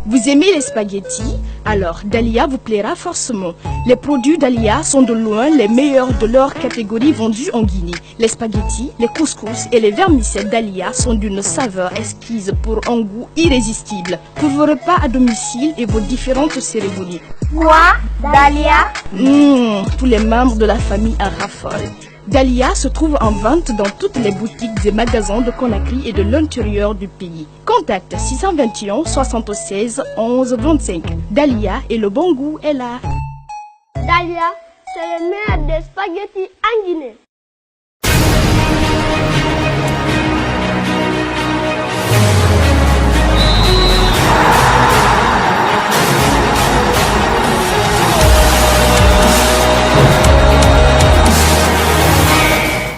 Vous aimez les spaghettis? Alors Dalia vous plaira forcément. Les produits Dalia sont de loin les meilleurs de leur catégorie vendus en Guinée. Les spaghettis, les couscous et les vermicelles Dalia sont d'une saveur exquise pour un goût irrésistible. Pour vos repas à domicile et vos différentes cérémonies. Quoi? Dalia? Tous les membres de la famille en raffolent. Dalia se trouve en vente dans toutes les boutiques et magasins de Conakry et de l'intérieur du pays. Contacte 621 76 11 25. Dalia et le bon goût est là. Dalia, c'est le meilleur des spaghettis en Guinée.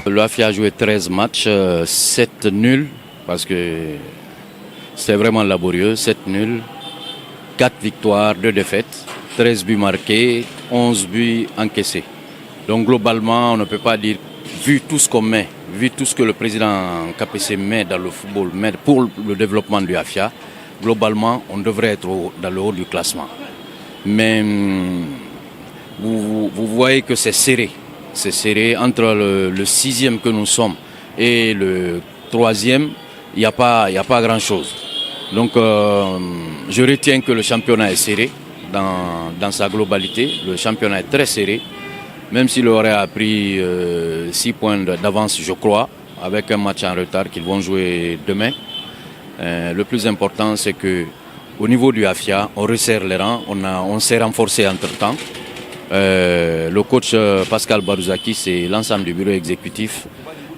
Le AFIA a joué 13 matchs, 7 nuls, parce que c'est vraiment laborieux, 7 nuls, 4 victoires, 2 défaites, 13 buts marqués, 11 buts encaissés. Donc globalement, on ne peut pas dire, vu tout ce qu'on met, vu tout ce que le président KPC met dans le football, met pour le développement du AFIA, globalement, on devrait être dans le haut du classement. Mais vous voyez que c'est serré. C'est serré entre le 6e que nous sommes et le 3e, il n'y a pas grand-chose. Donc je retiens que le championnat est serré dans sa globalité. Le championnat est très serré, même s'il aurait pris 6 points d'avance, je crois, avec un match en retard qu'ils vont jouer demain. Le plus important, c'est qu'au niveau du AFIA, on resserre les rangs, on s'est renforcé entre-temps. Le coach Pascal Barouzakis et l'ensemble du bureau exécutif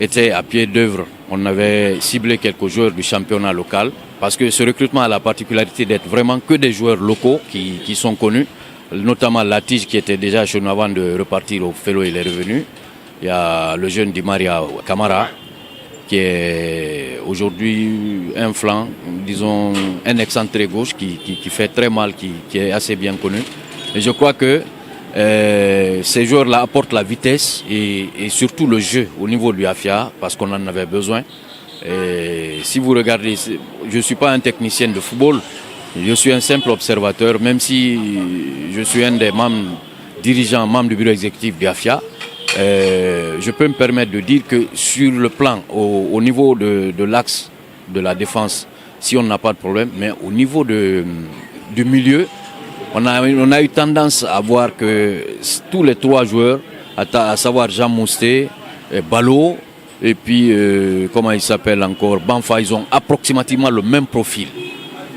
étaient à pied d'œuvre. On avait ciblé quelques joueurs du championnat local parce que ce recrutement a la particularité d'être vraiment que des joueurs locaux qui sont connus, notamment Latige qui était déjà chez nous avant de repartir au Fellow, il est revenu. Il y a le jeune Di Maria Camara qui est aujourd'hui un flanc, disons un excentré gauche qui fait très mal, qui est assez bien connu. Et je crois que ces joueurs-là apportent la vitesse et surtout le jeu au niveau du AFIA parce qu'on en avait besoin. Et si vous regardez, je ne suis pas un technicien de football, je suis un simple observateur, même si je suis un des dirigeants, membres du bureau exécutif du AFIA. Je peux me permettre de dire que sur le plan, au niveau de l'axe de la défense, si on n'a pas de problème, mais au niveau du milieu, on a eu tendance à voir que tous les 3 joueurs, à savoir Jean Mousté, Ballot, et puis, comment il s'appelle encore, Banfa, ils ont approximativement le même profil.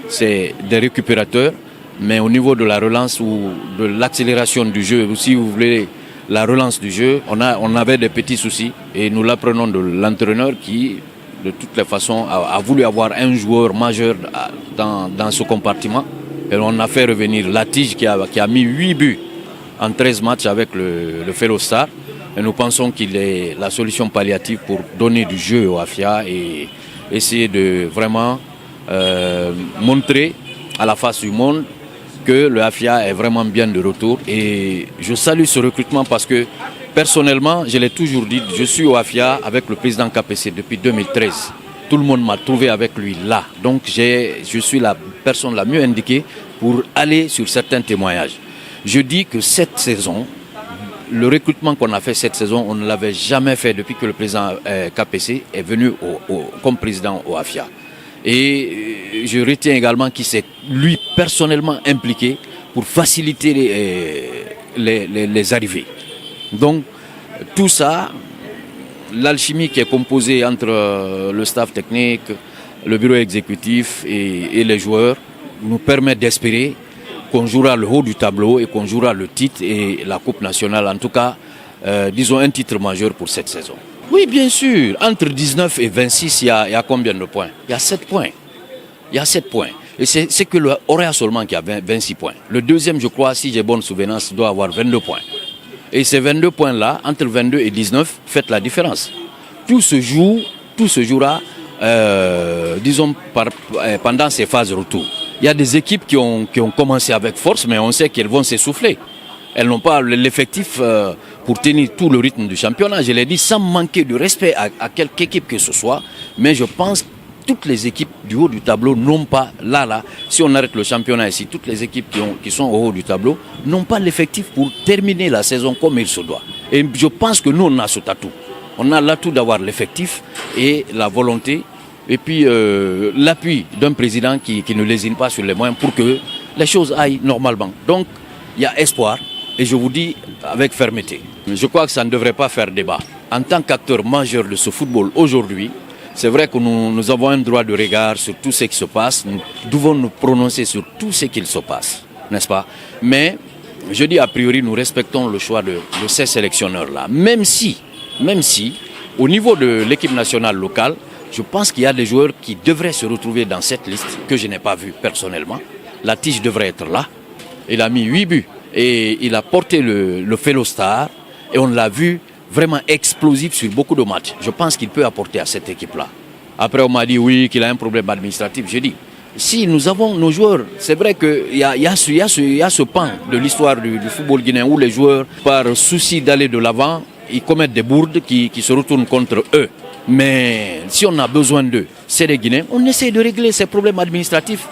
C'est des récupérateurs, mais au niveau de la relance ou de l'accélération du jeu, ou si vous voulez, la relance du jeu, on avait des petits soucis. Et nous l'apprenons de l'entraîneur qui, de toutes les façons, a voulu avoir un joueur majeur dans ce compartiment. Et on a fait revenir Latige qui a mis 8 buts en 13 matchs avec le Fellow Star. Et nous pensons qu'il est la solution palliative pour donner du jeu au AFIA et essayer de vraiment montrer à la face du monde que le AFIA est vraiment bien de retour. Et je salue ce recrutement parce que personnellement, je l'ai toujours dit, je suis au AFIA avec le président KPC depuis 2013. Tout le monde m'a trouvé avec lui là. Donc je suis la personne la mieux indiquée pour aller sur certains témoignages. Je dis que cette saison, le recrutement qu'on a fait cette saison, on ne l'avait jamais fait depuis que le président KPC est venu comme président au AFIA. Et je retiens également qu'il s'est lui personnellement impliqué pour faciliter les arrivées. Donc tout ça, l'alchimie qui est composée entre le staff technique, le bureau exécutif et les joueurs nous permet d'espérer qu'on jouera le haut du tableau et qu'on jouera le titre et la Coupe nationale. En tout cas, disons un titre majeur pour cette saison. Oui, bien sûr. Entre 19 et 26, il y a combien de points? Il y a 7 points. Il y a 7 points. Et c'est que le Orea seulement qui a 26 points. Le deuxième, je crois, si j'ai bonne souvenance, doit avoir 22 points. Et ces 22 points-là, entre 22 et 19, faites la différence. Tout se jouera, disons, pendant ces phases de retour. Il y a des équipes qui ont commencé avec force, mais on sait qu'elles vont s'essouffler. Elles n'ont pas l'effectif pour tenir tout le rythme du championnat. Je l'ai dit sans manquer de respect à quelque équipe que ce soit, mais je pense toutes les équipes du haut du tableau n'ont pas, si on arrête le championnat ici, toutes les équipes qui sont au haut du tableau n'ont pas l'effectif pour terminer la saison comme il se doit. Et je pense que nous, on a cet atout. On a l'atout d'avoir l'effectif et la volonté, et puis l'appui d'un président qui ne lésine pas sur les moyens pour que les choses aillent normalement. Donc, il y a espoir, et je vous dis avec fermeté. Je crois que ça ne devrait pas faire débat. En tant qu'acteur majeur de ce football aujourd'hui, c'est vrai que nous avons un droit de regard sur tout ce qui se passe. Nous devons nous prononcer sur tout ce qu'il se passe, n'est-ce pas? Mais je dis a priori, nous respectons le choix de ces sélectionneurs-là. Même si, au niveau de l'équipe nationale locale, je pense qu'il y a des joueurs qui devraient se retrouver dans cette liste, que je n'ai pas vu personnellement. La Tige devrait être là. Il a mis 8 buts et il a porté le Fellow Star. Et on l'a vu vraiment explosif sur beaucoup de matchs. Je pense qu'il peut apporter à cette équipe-là. Après, on m'a dit oui, qu'il a un problème administratif. J'ai dit, si nous avons nos joueurs, c'est vrai qu'il y a ce pan de l'histoire du football guinéen où les joueurs, par souci d'aller de l'avant, ils commettent des bourdes qui se retournent contre eux. Mais si on a besoin d'eux, c'est les Guinéens, on essaie de régler ces problèmes administratifs.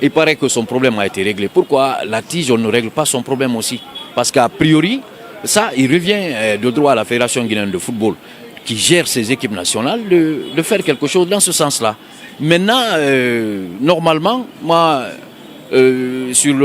Il paraît que son problème a été réglé. Pourquoi la Tige, on ne règle pas son problème aussi? Parce qu'à priori, ça, il revient de droit à la Fédération guinéenne de football, qui gère ses équipes nationales, de faire quelque chose dans ce sens-là. Maintenant, normalement, moi, sur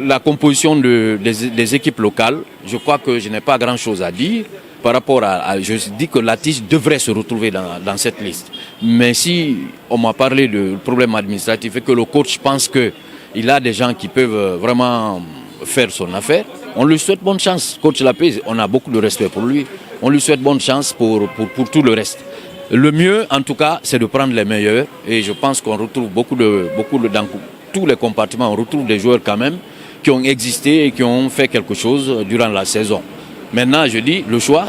la composition des équipes locales, je crois que je n'ai pas grand-chose à dire par rapport je dis que la Tige devrait se retrouver dans cette liste. Mais si on m'a parlé de problèmes administratifs et que le coach pense qu'il a des gens qui peuvent vraiment faire son affaire, on lui souhaite bonne chance. Coach Lapé, on a beaucoup de respect pour lui. On lui souhaite bonne chance pour tout le reste. Le mieux, en tout cas, c'est de prendre les meilleurs. Et je pense qu'on retrouve beaucoup dans tous les compartiments, on retrouve des joueurs quand même qui ont existé et qui ont fait quelque chose durant la saison. Maintenant, je dis, le choix,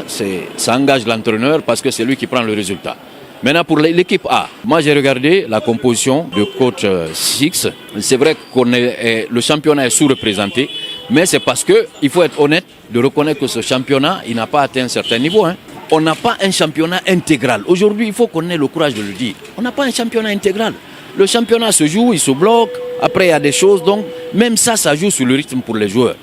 ça engage l'entraîneur parce que c'est lui qui prend le résultat. Maintenant, pour l'équipe A, moi j'ai regardé la composition de coach Six. C'est vrai que le championnat est sous-représenté, mais c'est parce qu'il faut être honnête de reconnaître que ce championnat, il n'a pas atteint un certain niveau. On n'a pas un championnat intégral. Aujourd'hui, il faut qu'on ait le courage de le dire. On n'a pas un championnat intégral. Le championnat se joue, il se bloque, après il y a des choses, donc même ça joue sur le rythme pour les joueurs.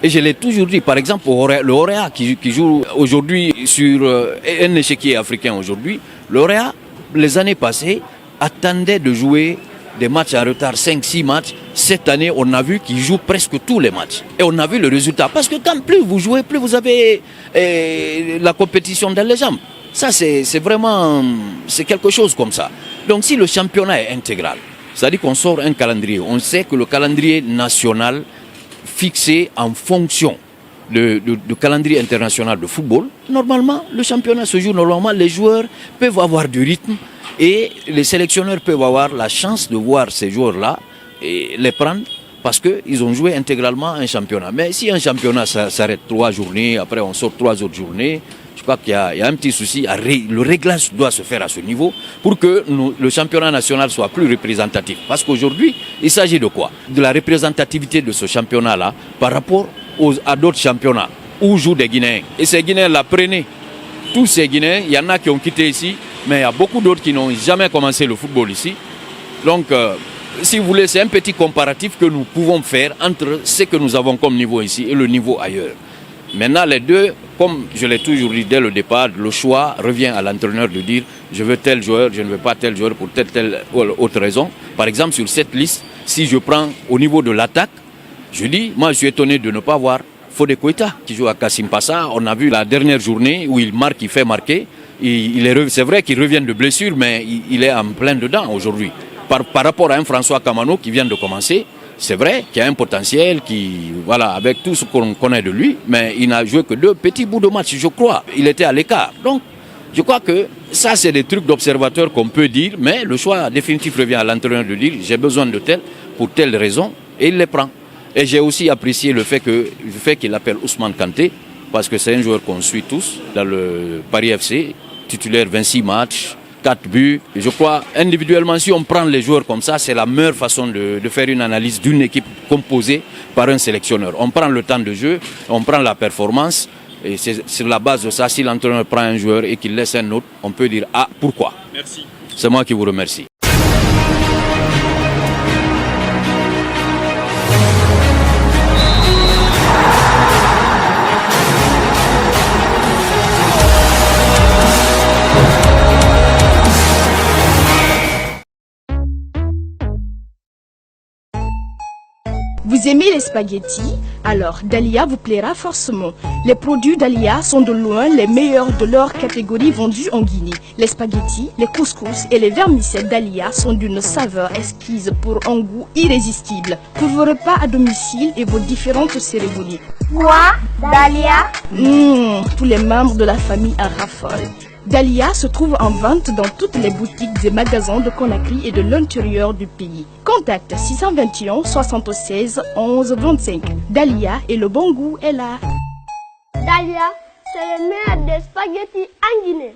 Et je l'ai toujours dit, par exemple, le Orea qui joue aujourd'hui sur un échiquier africain aujourd'hui, le Orea, les années passées, attendait de jouer des matchs en retard, 5-6 matchs. Cette année, on a vu qu'il joue presque tous les matchs. Et on a vu le résultat. Parce que quand plus vous jouez, plus vous avez la compétition dans les jambes. Ça, c'est vraiment c'est quelque chose comme ça. Donc si le championnat est intégral, c'est-à-dire qu'on sort un calendrier. On sait que le calendrier national fixé en fonction du calendrier international de football, normalement, le championnat se joue normalement, les joueurs peuvent avoir du rythme et les sélectionneurs peuvent avoir la chance de voir ces joueurs-là et les prendre parce qu'ils ont joué intégralement un championnat. Mais si un championnat s'arrête 3 journées, après on sort 3 autres journées, je crois qu'il y a un petit souci. Le réglage doit se faire à ce niveau pour que le championnat national soit plus représentatif. Parce qu'aujourd'hui, il s'agit de quoi? De la représentativité de ce championnat-là par rapport à d'autres championnats où jouent des Guinéens. Et ces Guinéens-là, prenez tous ces Guinéens, il y en a qui ont quitté ici, mais il y a beaucoup d'autres qui n'ont jamais commencé le football ici. Donc, si vous voulez, c'est un petit comparatif que nous pouvons faire entre ce que nous avons comme niveau ici et le niveau ailleurs. Maintenant, les deux, comme je l'ai toujours dit dès le départ, le choix revient à l'entraîneur de dire je veux tel joueur, je ne veux pas tel joueur pour telle autre raison. Par exemple, sur cette liste, si je prends au niveau de l'attaque, je dis, moi je suis étonné de ne pas voir Fodé Koïta qui joue à Kassim Passa. On a vu la dernière journée où il marque, il fait marquer. C'est vrai qu'il revient de blessure, mais il est en plein dedans aujourd'hui. Par rapport à un François Kamano qui vient de commencer, c'est vrai qu'il y a un potentiel avec tout ce qu'on connaît de lui, mais il n'a joué que 2 petits bouts de match, je crois. Il était à l'écart. Donc, je crois que ça, c'est des trucs d'observateur qu'on peut dire, mais le choix définitif revient à l'entraîneur de dire j'ai besoin de tel, pour telle raison, et il les prend. Et j'ai aussi apprécié le fait qu'il appelle Ousmane Kanté, parce que c'est un joueur qu'on suit tous dans le Paris FC, titulaire 26 matchs, 4 buts. Et je crois, individuellement, si on prend les joueurs comme ça, c'est la meilleure façon de faire une analyse d'une équipe composée par un sélectionneur. On prend le temps de jeu, on prend la performance, et c'est sur la base de ça, si l'entraîneur prend un joueur et qu'il laisse un autre, on peut dire, ah, pourquoi? Merci. C'est moi qui vous remercie. Vous aimez les spaghettis? Alors Dalia vous plaira forcément. Les produits Dalia sont de loin les meilleurs de leur catégorie vendus en Guinée. Les spaghettis, les couscous et les vermicelles Dalia sont d'une saveur exquise pour un goût irrésistible. Pour vos repas à domicile et vos différentes cérémonies. Quoi? Dalia? Tous les membres de la famille en raffolent. Dalia se trouve en vente dans toutes les boutiques et magasins de Conakry et de l'intérieur du pays. Contact 621 76 11 25. Dalia et le bon goût est là. Dalia, c'est le meilleur des spaghettis en Guinée.